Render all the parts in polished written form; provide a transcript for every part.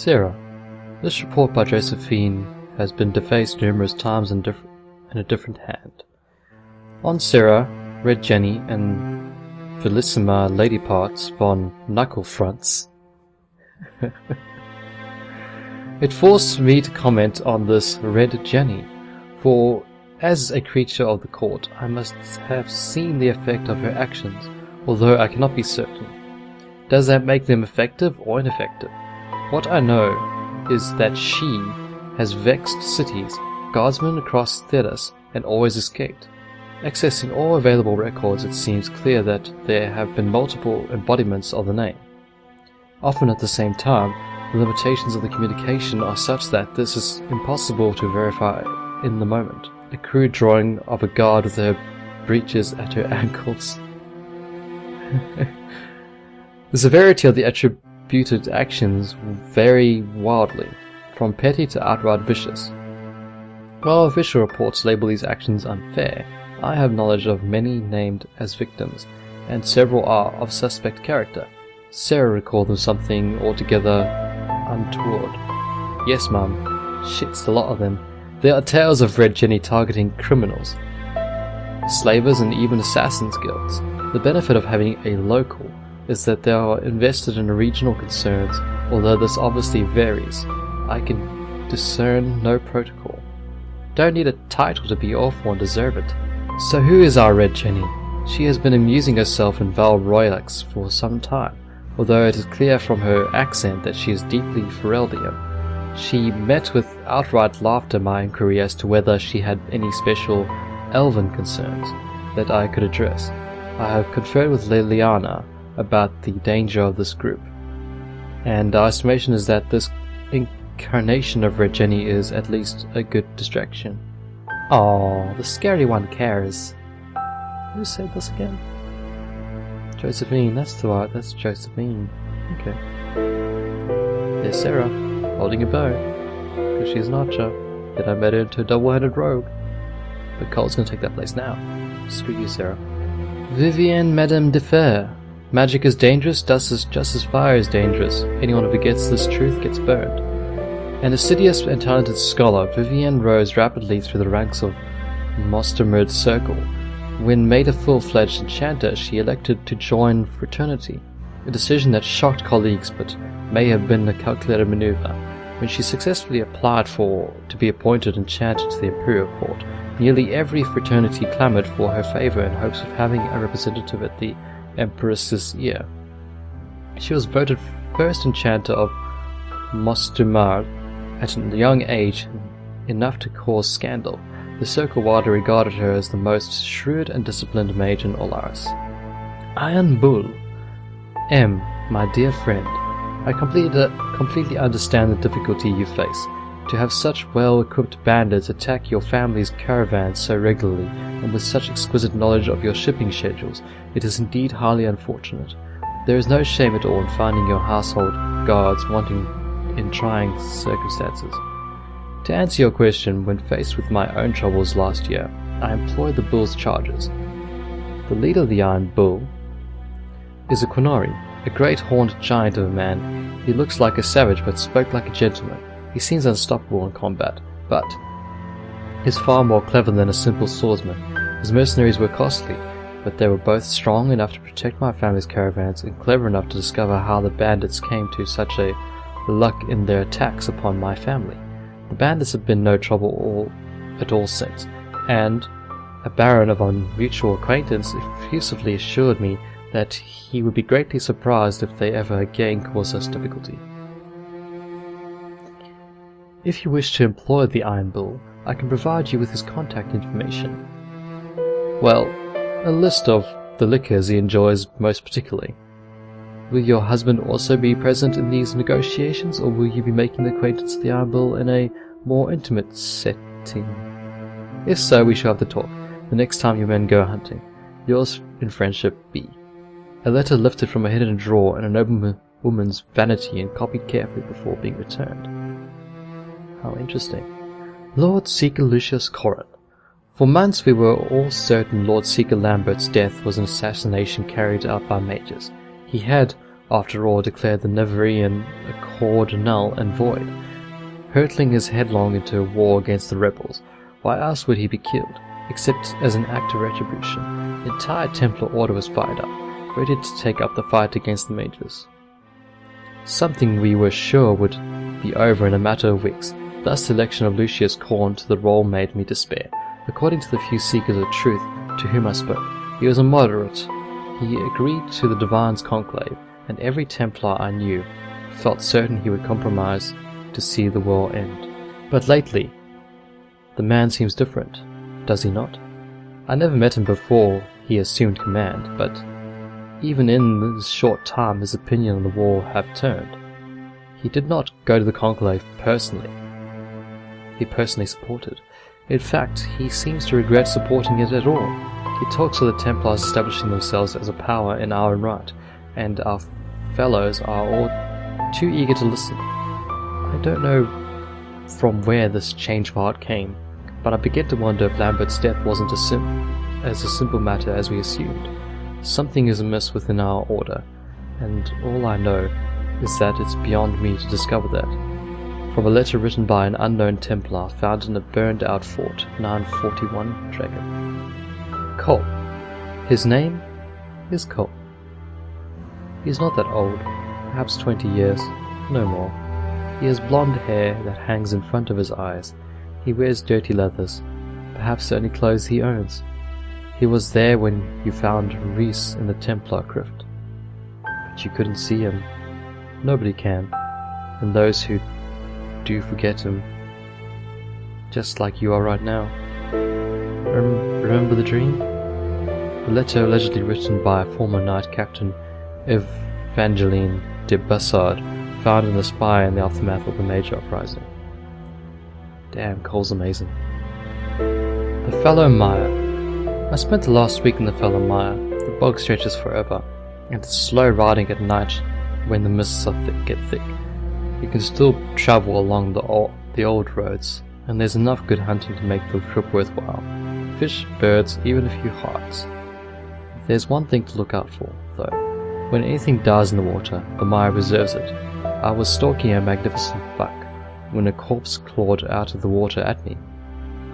Sarah, this report by Josephine has been defaced numerous times in a different hand. On Sarah, Red Jenny, and Velissima Ladyparts von Knucklefronts. It forced me to comment on this Red Jenny, for as a creature of the court, I must have seen the effect of her actions, although I cannot be certain. Does that make them effective or ineffective? What I know is that she has vexed cities, guardsmen across Thedas, and always escaped. Accessing all available records, it seems clear that there have been multiple embodiments of the name. Often at the same time, the limitations of the communication are such that this is impossible to verify in the moment. A crude drawing of a guard with her breeches at her ankles. The severity of the attributed actions vary wildly, from petty to outright vicious. While official reports label these actions unfair, I have knowledge of many named as victims, and several are of suspect character. Sarah recalled them something altogether untoward. Yes, Mum, shit's a lot of them. There are tales of Red Jenny targeting criminals, slavers, and even assassins' guilds. The benefit of having a local is that they are invested in regional concerns, although this obviously varies. I can discern no protocol. Don't need a title to be awful and deserve it. So who is our Red Jenny? She has been amusing herself in Val Royalex for some time, although it is clear from her accent that she is deeply Fereldian. She met with outright laughter my inquiry as to whether she had any special elven concerns that I could address. I have conferred with Liliana about the danger of this group, and our estimation is that this incarnation of Red Jenny is at least a good distraction. Oh, the scary one cares. Who said this again? Josephine, that's Josephine. Okay. There's Sarah, holding a bow, because she's an archer. Then I made her into a double-handed rogue. But Cole's gonna take that place now. Screw you, Sarah. Vivienne Madame de Fer. Magic is dangerous, just as fire is dangerous. Anyone who forgets this truth gets burned. An assiduous and talented scholar, Vivienne rose rapidly through the ranks of Mostermerd's circle. When made a full-fledged enchanter, she elected to join fraternity, a decision that shocked colleagues but may have been a calculated maneuver. When she successfully applied to be appointed enchanter to the Imperial Court, nearly every fraternity clamored for her favor in hopes of having a representative at the Empress's ear. She was voted first enchanter of Mostermard at a young age, enough to cause scandal. The Circle widely regarded her as the most shrewd and disciplined mage in Olaris. Iron Bull. M, my dear friend, I completely understand the difficulty you face. To have such well-equipped bandits attack your family's caravans so regularly, and with such exquisite knowledge of your shipping schedules, it is indeed highly unfortunate. There is no shame at all in finding your household guards wanting in trying circumstances. To answer your question, when faced with my own troubles last year, I employed the Bull's charges. The leader of the Iron Bull is a Quinori, a great horned giant of a man. He looks like a savage but spoke like a gentleman. He seems unstoppable in combat, but is far more clever than a simple swordsman. His mercenaries were costly, but they were both strong enough to protect my family's caravans and clever enough to discover how the bandits came to such a luck in their attacks upon my family. The bandits have been no trouble at all since, and a baron of our mutual acquaintance effusively assured me that he would be greatly surprised if they ever again caused us difficulty. If you wish to employ the Iron Bull, I can provide you with his contact information. Well, a list of the liquors he enjoys most particularly. Will your husband also be present in these negotiations, or will you be making the acquaintance of the Iron Bull in a more intimate setting? If so, we shall have to talk the next time you men go hunting. Yours in friendship, B. A letter lifted from a hidden drawer in a noblewoman's vanity and copied carefully before being returned. How interesting. Lord Seeker Lucius Corrin. For months we were all certain Lord Seeker Lambert's death was an assassination carried out by mages. He had after all, declared the Neverian accord null and void, hurtling his headlong into a war against the rebels. Why else would he be killed, except as an act of retribution? The entire Templar Order was fired up, ready to take up the fight against the mages. Something we were sure would be over in a matter of weeks. Thus the election of Lucius Corn to the role made me despair. According to the few seekers of truth to whom I spoke, he was a moderate. He agreed to the Divine's conclave, and every Templar I knew felt certain he would compromise to see the war end. But lately, the man seems different, does he not? I never met him before he assumed command, but even in this short time his opinion on the war have turned. He did not go to the conclave personally. He personally supported. In fact, he seems to regret supporting it at all. He talks of the Templars establishing themselves as a power in our own right, and our fellows are all too eager to listen. I don't know from where this change of heart came, but I begin to wonder if Lambert's death wasn't as a simple matter as we assumed. Something is amiss within our order, and all I know is that it's beyond me to discover that. From a letter written by an unknown Templar found in a burned-out fort, 941 Dragon. Cole. His name is Cole. He's not that old, perhaps 20 years, no more. He has blonde hair that hangs in front of his eyes. He wears dirty leathers, perhaps the only clothes he owns. He was there when you found Reese in the Templar crypt, but you couldn't see him. Nobody can, and those who do forget him, just like you are right now. Remember the dream? A letter allegedly written by a former knight captain, Evangeline de Bassard, found in the spire in the aftermath of the major uprising. Damn, Cole's amazing. The Fallow Mire. I spent the last week in the Fallow Mire. The bog stretches forever, and it's slow riding at night when the mists get thick. You can still travel along the old roads, and there's enough good hunting to make the trip worthwhile. Fish, birds, even a few hawks. There's one thing to look out for, though. When anything dies in the water, the mire reserves it. I was stalking a magnificent buck when a corpse clawed out of the water at me.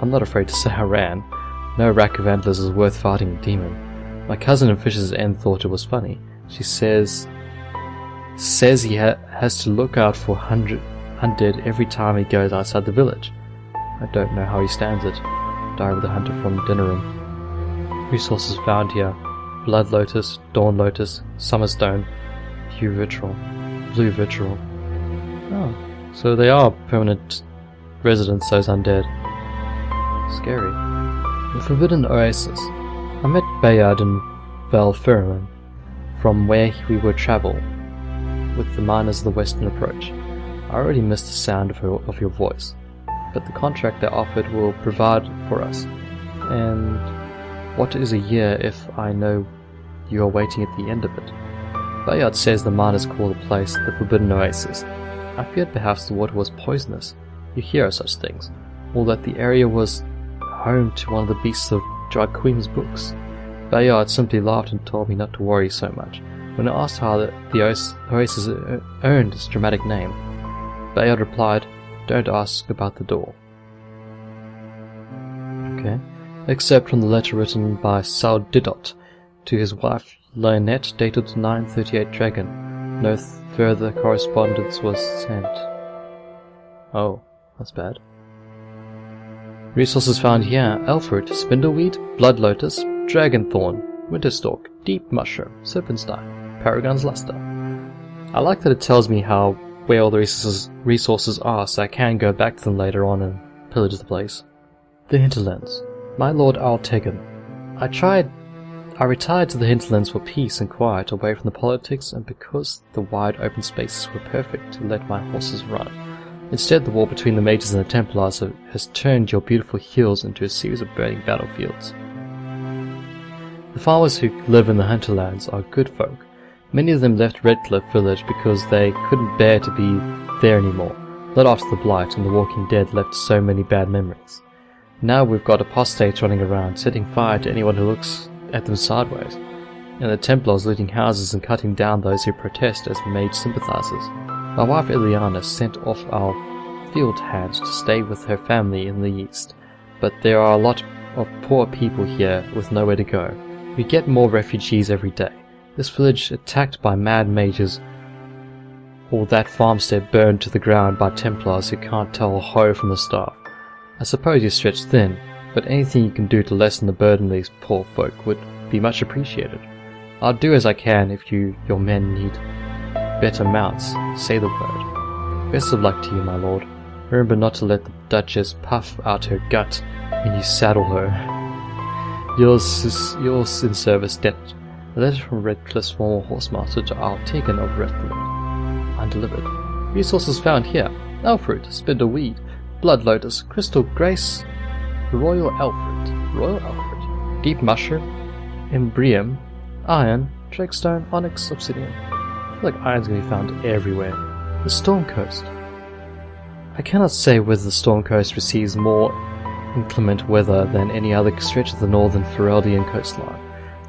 I'm not afraid to say I ran. No rack of antlers is worth fighting a demon. My cousin in Fish's End thought it was funny. She says he has to look out for undead every time he goes outside the village. I don't know how he stands it. Diary of the Hunter from Dinnerum. Resources found here: Blood Lotus, Dawn Lotus, Summerstone, Blue Vitriol. Oh, so they are permanent residents, those undead. Scary. The Forbidden Oasis. I met Bayard and Valferman from where we would travel with the miners of the Western Approach. I already missed the sound of your voice, but the contract they offered will provide for us. And what is a year if I know you are waiting at the end of it? Bayard says the miners call the place the Forbidden Oasis. I feared perhaps the water was poisonous. You hear of such things, or that the area was home to one of the beasts of Dracuim's books. Bayard simply laughed and told me not to worry so much. When I asked how the oasis earned its dramatic name, Bayard replied, "Don't ask about the door." Okay. Except from the letter written by Sal Didot to his wife Lionette, dated 938 Dragon. No further correspondence was sent. Oh, that's bad. Resources found here: Elfroot, Spindleweed, Blood Lotus, Dragonthorn, Winterstalk, Deep Mushroom, Serpentine, Paragon's Luster. I like that it tells me where all the resources are, so I can go back to them later on and pillage the place. The Hinterlands. My Lord Altegan. I retired to the Hinterlands for peace and quiet, away from the politics, and because the wide open spaces were perfect to let my horses run. Instead, the war between the mages and the Templars has turned your beautiful hills into a series of burning battlefields. The farmers who live in the Hinterlands are good folk. Many of them left Redcliffe village because they couldn't bear to be there anymore, not after the Blight and the Walking Dead left so many bad memories. Now we've got apostates running around, setting fire to anyone who looks at them sideways. and the Templars looting houses and cutting down those who protest as mage sympathizers. My wife Ileana sent off our field hands to stay with her family in the east, but there are a lot of poor people here with nowhere to go. We get more refugees every day. This village attacked by mad mages, or that farmstead burned to the ground by Templars who can't tell a hoe from a staff. I suppose you're stretched thin, but anything you can do to lessen the burden these poor folk would be much appreciated. I'll do as I can if your men need better mounts. Say the word. Best of luck to you, my lord. Remember not to let the Duchess puff out her gut when you saddle her. Yours in service, Detmers. A letter from Redcliffe's former horsemaster to Artegan of Redcliffe. Undelivered. Resources found here. Elfruit, Spindleweed, Blood Lotus, Crystal Grace, Royal Elfruit, Deep Mushroom, Embrium, Iron, Drakestone, Onyx, Obsidian. I feel like iron's going to be found everywhere. The Storm Coast. I cannot say whether the Storm Coast receives more inclement weather than any other stretch of the northern Fereldian coastline.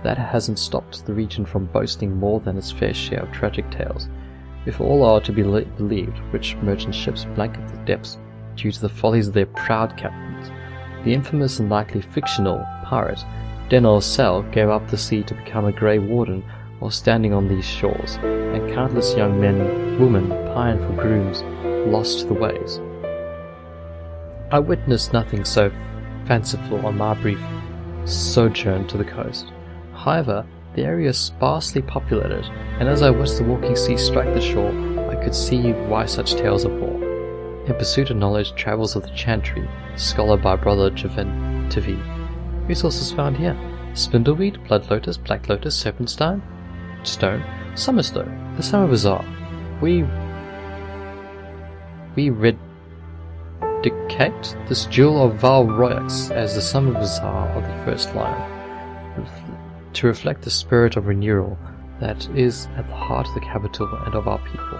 That hasn't stopped the region from boasting more than its fair share of tragic tales. If all are to be believed, rich merchant ships blanket the depths due to the follies of their proud captains. The infamous and likely fictional pirate Denol Sel gave up the sea to become a Grey Warden while standing on these shores, and countless young men and women pine for grooms lost to the waves. I witnessed nothing so fanciful on my brief sojourn to the coast. However, the area is sparsely populated, and as I watched the walking sea strike the shore, I could see why such tales are born. In Pursuit of Knowledge, Travels of the Chantry, scholar by Brother Juventivi. Resources found here. Spindleweed, Blood Lotus, Black Lotus, Serpentine, Stone, Summerstone, the Summer Bazaar. We redicate this jewel of Val Royax as the Summer Bazaar of the First Lion, to reflect the spirit of renewal that is at the heart of the capital and of our people.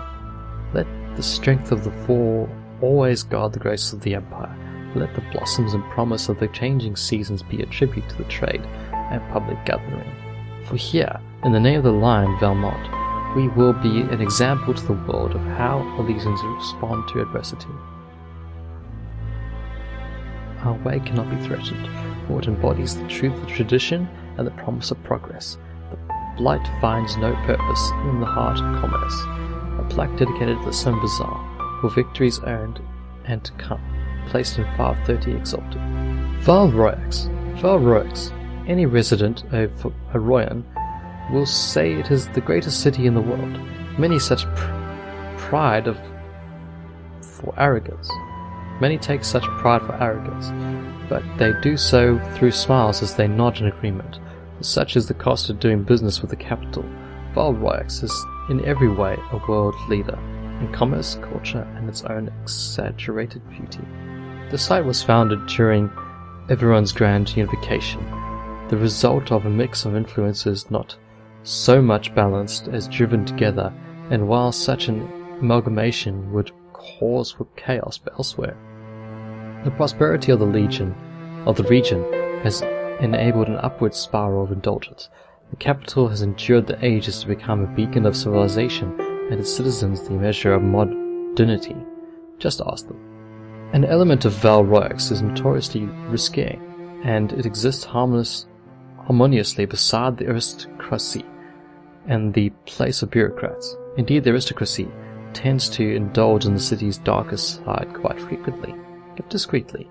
Let the strength of the Four always guard the grace of the Empire. Let the blossoms and promise of the changing seasons be a tribute to the trade and public gathering. For here, in the name of the Lion Valmont, we will be an example to the world of how Elysians respond to adversity. Our way cannot be threatened, for it embodies the truth of tradition and the promise of progress. The blight finds no purpose in the heart of commerce. A plaque dedicated to the Sun Bazaar, for victories earned and to come, placed in 530 Exalted. Val Royax. Any resident of Royan will say it is the greatest city in the world. Many such pride for arrogance. Many take such pride for arrogance, but they do so through smiles as they nod in agreement. Such is the cost of doing business with the capital. Val Royax is in every way a world leader, in commerce, culture, and its own exaggerated beauty. The site was founded during everyone's grand unification, the result of a mix of influences not so much balanced as driven together, and while such an amalgamation would cause for chaos elsewhere. The prosperity of the region has enabled an upward spiral of indulgence. The capital has endured the ages to become a beacon of civilization, and its citizens the measure of modernity. Just ask them. An element of Val Royax is notoriously risque, and it exists harmoniously beside the aristocracy and the place of bureaucrats. Indeed, the aristocracy tends to indulge in the city's darkest side quite frequently, if discreetly,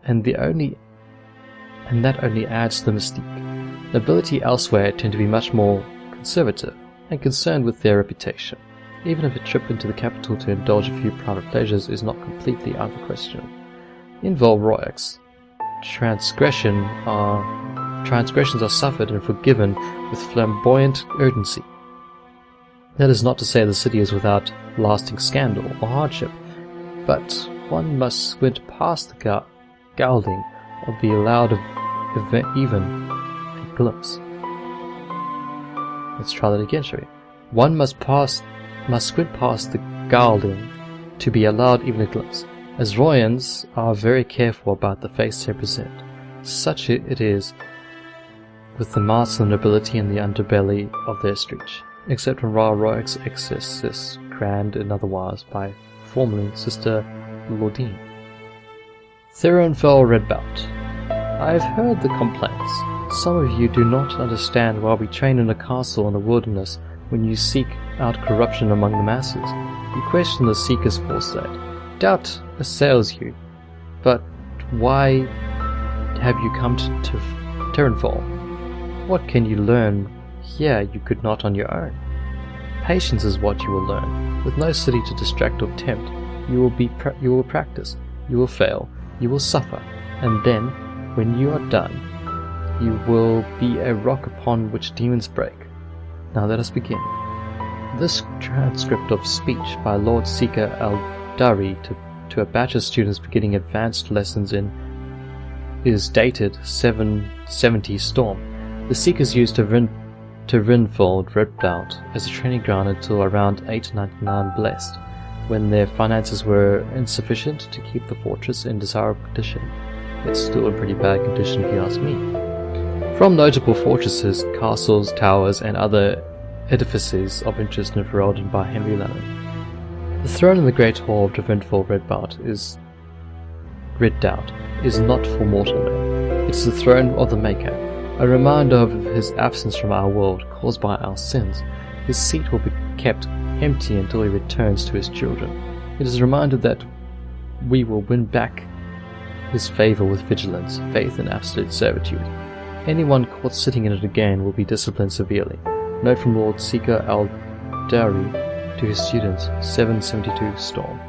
and that only adds to the mystique. Nobility elsewhere tend to be much more conservative and concerned with their reputation, even if a trip into the capital to indulge a few private pleasures is not completely out of the question. In Val Royax, transgressions are suffered and forgiven with flamboyant urgency. That is not to say the city is without lasting scandal or hardship, but one must squint past the gilding of the allowed even a glimpse. Let's try that again, shall we? One must squint past the gilding to be allowed even a glimpse, as Royans are very careful about the face they present. Such it is with the mass of nobility in the underbelly of their street, except when Royal Roy's excess is grand and otherwise by formerly Sister Lordine. Theronfell Redbout. I have heard the complaints. Some of you do not understand why we train in a castle in the wilderness when you seek out corruption among the masses. You question the Seeker's foresight. Doubt assails you. But why have you come to Theronfell? What can you learn here you could not on your own? Patience is what you will learn. With no city to distract or tempt, you will practice, you will fail, you will suffer, and then, when you are done, you will be a rock upon which demons break. Now let us begin. This transcript of speech by Lord Seeker Al-Dari to a batch of students beginning advanced lessons in is dated 770 Storm. The Seekers used Rinfold Redbout as a training ground until around 899 Blessed, when their finances were insufficient to keep the fortress in desirable condition. It's still in pretty bad condition if you ask me. From notable fortresses, castles, towers, and other edifices of interest and heralded by Henry Lemon. The throne in the Great Hall of Rinfold Redbout is not for mortal men. It is the throne of the Maker, a reminder of his absence from our world caused by our sins. His seat will be kept empty until he returns to his children. It is a reminder that we will win back his favor with vigilance, faith, and absolute servitude. Anyone caught sitting in it again will be disciplined severely. Note from Lord Seeker Al-Dari to his students, 772 Storm.